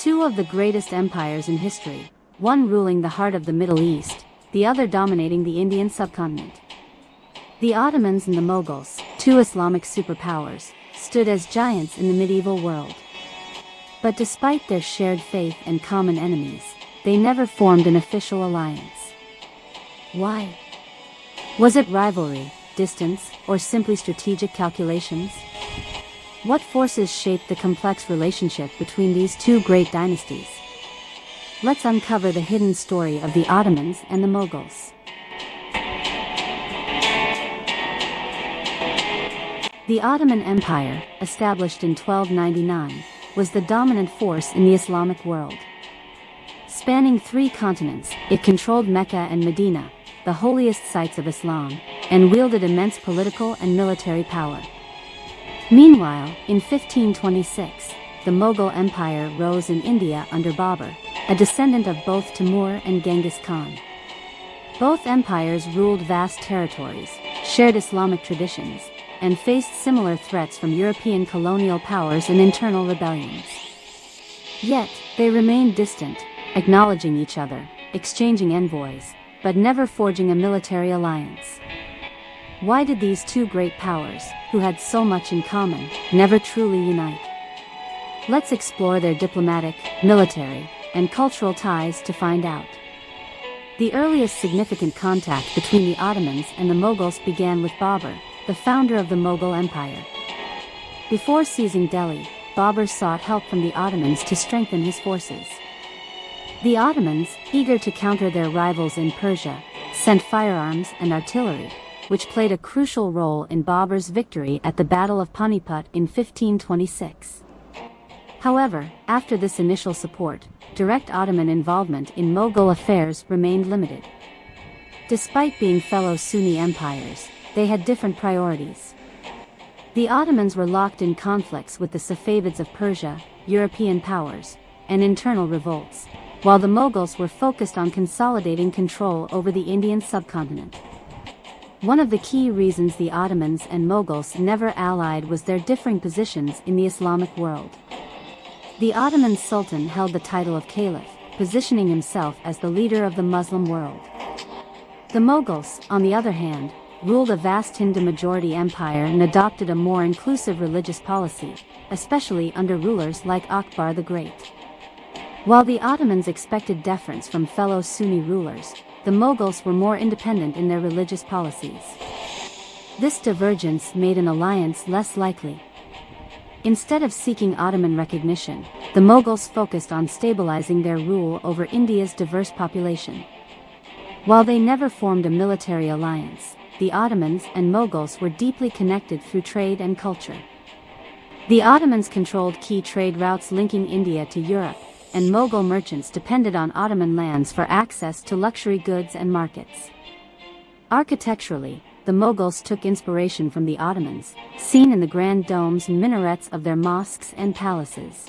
Two of the greatest empires in history, one ruling the heart of the Middle East, the other dominating the Indian subcontinent. The Ottomans and the Mughals, two Islamic superpowers, stood as giants in the medieval world. But despite their shared faith and common enemies, they never formed an official alliance. Why? Was it rivalry, distance, or simply strategic calculations? What forces shaped the complex relationship between these two great dynasties? Let's uncover the hidden story of the Ottomans and the Mughals. The Ottoman Empire, established in 1299, was the dominant force in the Islamic world. Spanning 3 continents, it controlled Mecca and Medina, the holiest sites of Islam, and wielded immense political and military power. Meanwhile, in 1526, the Mughal Empire rose in India under Babur, a descendant of both Timur and Genghis Khan. Both empires ruled vast territories, shared Islamic traditions, and faced similar threats from European colonial powers and internal rebellions. Yet, they remained distant, acknowledging each other, exchanging envoys, but never forging a military alliance. Why did these two great powers, who had so much in common, never truly unite? Let's explore their diplomatic, military, and cultural ties to find out. The earliest significant contact between the Ottomans and the Mughals began with Babur, the founder of the Mughal Empire. Before seizing Delhi, Babur sought help from the Ottomans to strengthen his forces. The Ottomans, eager to counter their rivals in Persia, sent firearms and artillery, which played a crucial role in Babur's victory at the Battle of Panipat in 1526. However, after this initial support, direct Ottoman involvement in Mughal affairs remained limited. Despite being fellow Sunni empires, they had different priorities. The Ottomans were locked in conflicts with the Safavids of Persia, European powers, and internal revolts, while the Mughals were focused on consolidating control over the Indian subcontinent. One of the key reasons the Ottomans and Mughals never allied was their differing positions in the Islamic world. The Ottoman Sultan held the title of Caliph, positioning himself as the leader of the Muslim world. The Mughals, on the other hand, ruled a vast Hindu-majority empire and adopted a more inclusive religious policy, especially under rulers like Akbar the Great. While the Ottomans expected deference from fellow Sunni rulers, the Mughals were more independent in their religious policies. This divergence made an alliance less likely. Instead of seeking Ottoman recognition, the Mughals focused on stabilizing their rule over India's diverse population. While they never formed a military alliance, the Ottomans and Mughals were deeply connected through trade and culture. The Ottomans controlled key trade routes linking India to Europe, and Mughal merchants depended on Ottoman lands for access to luxury goods and markets. Architecturally, the Mughals took inspiration from the Ottomans, seen in the grand domes and minarets of their mosques and palaces.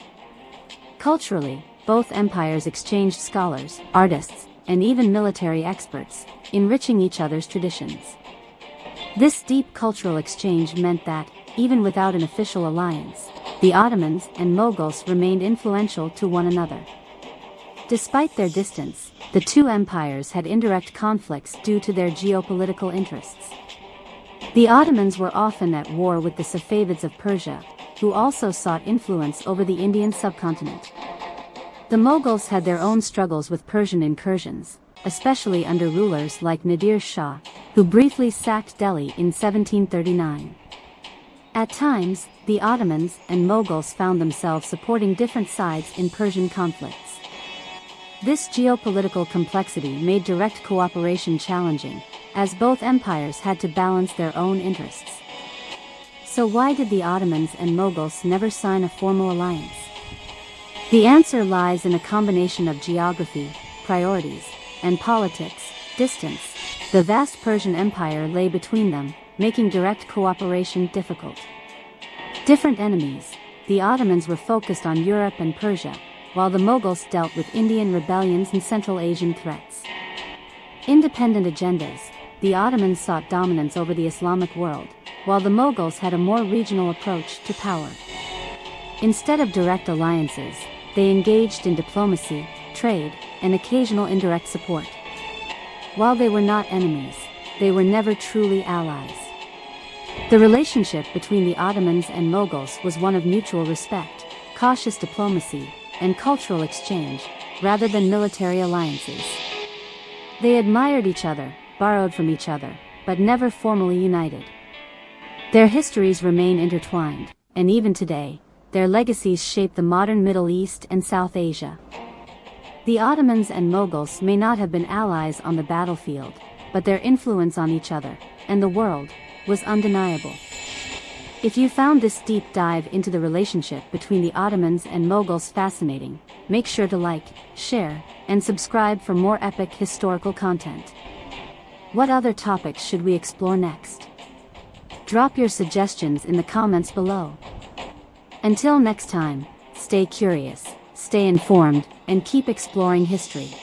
Culturally, both empires exchanged scholars, artists, and even military experts, enriching each other's traditions. This deep cultural exchange meant that, even without an official alliance, the Ottomans and Mughals remained influential to one another. Despite their distance, the two empires had indirect conflicts due to their geopolitical interests. The Ottomans were often at war with the Safavids of Persia, who also sought influence over the Indian subcontinent. The Mughals had their own struggles with Persian incursions, especially under rulers like Nadir Shah, who briefly sacked Delhi in 1739. At times, the Ottomans and Mughals found themselves supporting different sides in Persian conflicts. This geopolitical complexity made direct cooperation challenging, as both empires had to balance their own interests. So why did the Ottomans and Mughals never sign a formal alliance? The answer lies in a combination of geography, priorities, and politics, distance. The vast Persian Empire lay between them, making direct cooperation difficult. Different enemies, the Ottomans were focused on Europe and Persia, while the Mughals dealt with Indian rebellions and Central Asian threats. Independent agendas, the Ottomans sought dominance over the Islamic world, while the Mughals had a more regional approach to power. Instead of direct alliances, they engaged in diplomacy, trade, and occasional indirect support. While they were not enemies, they were never truly allies. The relationship between the Ottomans and Mughals was one of mutual respect, cautious diplomacy, and cultural exchange, rather than military alliances. They admired each other, borrowed from each other, but never formally united. Their histories remain intertwined, and even today, their legacies shape the modern Middle East and South Asia. The Ottomans and Mughals may not have been allies on the battlefield, but their influence on each other, and the world, was undeniable. If you found this deep dive into the relationship between the Ottomans and Mughals fascinating, make sure to like, share, and subscribe for more epic historical content. What other topics should we explore next? Drop your suggestions in the comments below. Until next time, stay curious, stay informed, and keep exploring history.